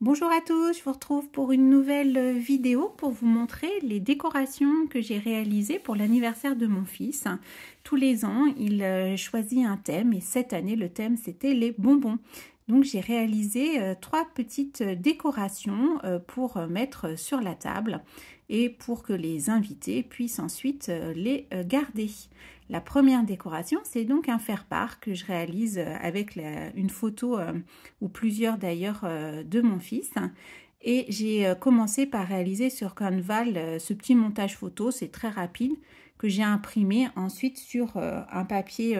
Bonjour à tous, je vous retrouve pour une nouvelle vidéo pour vous montrer les décorations que j'ai réalisées pour l'anniversaire de mon fils. Tous les ans, il choisit un thème et cette année, le thème c'était les bonbons. Donc j'ai réalisé trois petites décorations pour mettre sur la table et pour que les invités puissent ensuite les garder. La première décoration, c'est donc un faire-part que je réalise avec une photo ou plusieurs d'ailleurs de mon fils. Et j'ai commencé par réaliser sur Canva ce petit montage photo, c'est très rapide, que j'ai imprimé ensuite sur un papier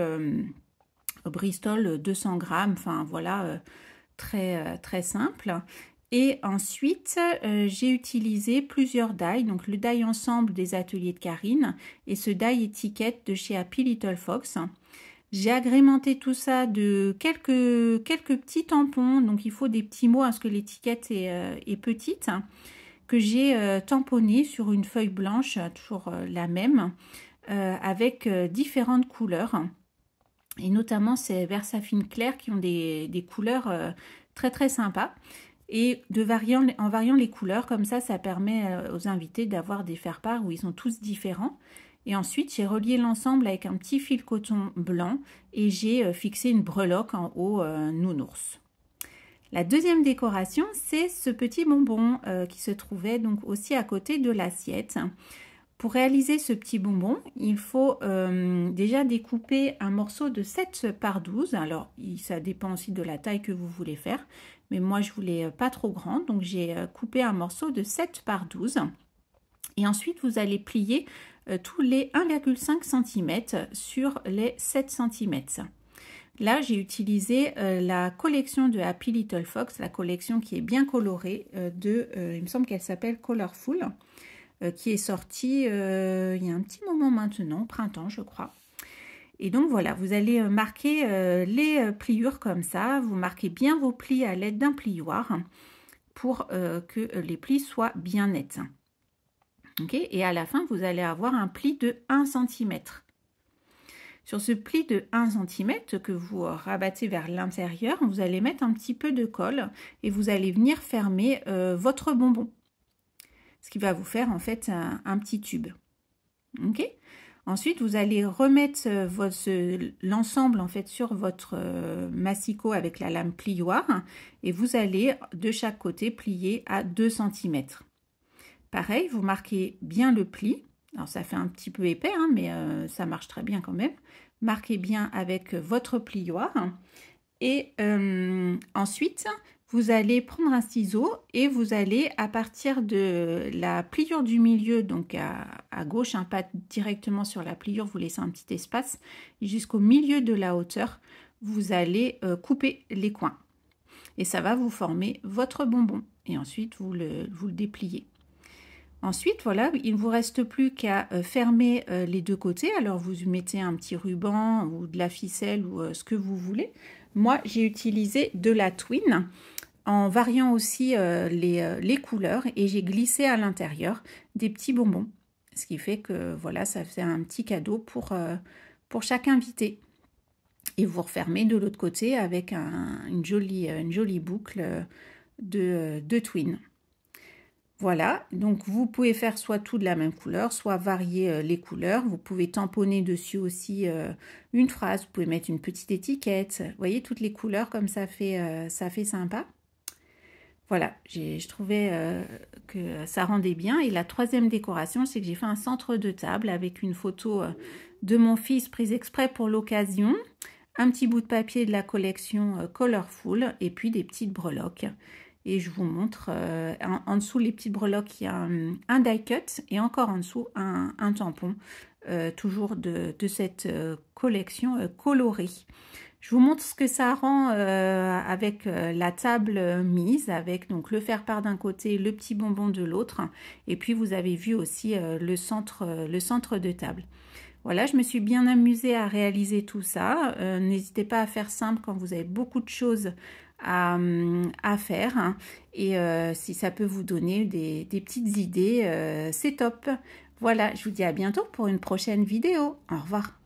Bristol 200 grammes, enfin voilà, très simple. Et ensuite, j'ai utilisé plusieurs die, donc le die ensemble des ateliers de Karine et ce die étiquette de chez Happy Little Fox. J'ai agrémenté tout ça de quelques petits tampons, donc il faut des petits mots parce que l'étiquette est petite, que j'ai tamponné sur une feuille blanche, toujours la même, avec différentes couleurs. Et notamment ces Versafine clairs qui ont des couleurs très sympas. Et en variant les couleurs, comme ça permet aux invités d'avoir des faire-part où ils sont tous différents. Et ensuite, j'ai relié l'ensemble avec un petit fil coton blanc et j'ai fixé une breloque en haut nounours. La deuxième décoration, c'est ce petit bonbon qui se trouvait donc aussi à côté de l'assiette. Pour réaliser ce petit bonbon, il faut déjà découper un morceau de 7 par 12. Alors, ça dépend aussi de la taille que vous voulez faire. Mais moi, je voulais pas trop grand. Donc, j'ai coupé un morceau de 7 par 12. Et ensuite, vous allez plier tous les 1,5 cm sur les 7 cm. Là, j'ai utilisé la collection de Happy Little Fox, la collection qui est bien colorée il me semble qu'elle s'appelle Colorful. Qui est sorti il y a un petit moment maintenant, au printemps je crois. Et donc voilà, vous allez marquer les pliures comme ça, vous marquez bien vos plis à l'aide d'un plioir pour que les plis soient bien nets. Okay, et à la fin, vous allez avoir un pli de 1 cm. Sur ce pli de 1 cm que vous rabattez vers l'intérieur, vous allez mettre un petit peu de colle et vous allez venir fermer votre bonbon. Ce qui va vous faire en fait un petit tube. Ok. Ensuite, vous allez remettre l'ensemble en fait sur votre massicot avec la lame plioir et vous allez de chaque côté plier à 2 cm. Pareil, vous marquez bien le pli. Alors ça fait un petit peu épais, hein, mais ça marche très bien quand même. Marquez bien avec votre plioir. Et ensuite, vous allez prendre un ciseau et vous allez, à partir de la pliure du milieu, donc à gauche, hein, pas directement sur la pliure, vous laissez un petit espace, jusqu'au milieu de la hauteur, vous allez couper les coins. Et ça va vous former votre bonbon. Et ensuite, vous le dépliez. Ensuite, voilà, il ne vous reste plus qu'à fermer les deux côtés. Alors, vous mettez un petit ruban ou de la ficelle ou ce que vous voulez. Moi, j'ai utilisé de la twine en variant aussi les couleurs et j'ai glissé à l'intérieur des petits bonbons. Ce qui fait que voilà, ça fait un petit cadeau pour chaque invité. Et vous refermez de l'autre côté avec une jolie boucle de twine. Voilà, donc vous pouvez faire soit tout de la même couleur, soit varier les couleurs. Vous pouvez tamponner dessus aussi une phrase, vous pouvez mettre une petite étiquette. Vous voyez, toutes les couleurs comme ça fait sympa. Voilà, je trouvais que ça rendait bien. Et la troisième décoration, c'est que j'ai fait un centre de table avec une photo de mon fils prise exprès pour l'occasion, un petit bout de papier de la collection Colorful et puis des petites breloques. Et je vous montre en dessous les petites breloques, il y a un die cut et encore en dessous un tampon, toujours de cette collection colorée. Je vous montre ce que ça rend avec la table mise, avec donc le faire-part d'un côté, le petit bonbon de l'autre. Et puis vous avez vu aussi le centre de table. Voilà, je me suis bien amusée à réaliser tout ça. N'hésitez pas à faire simple quand vous avez beaucoup de choses à faire. Hein. Et si ça peut vous donner des petites idées, c'est top. Voilà, je vous dis à bientôt pour une prochaine vidéo. Au revoir.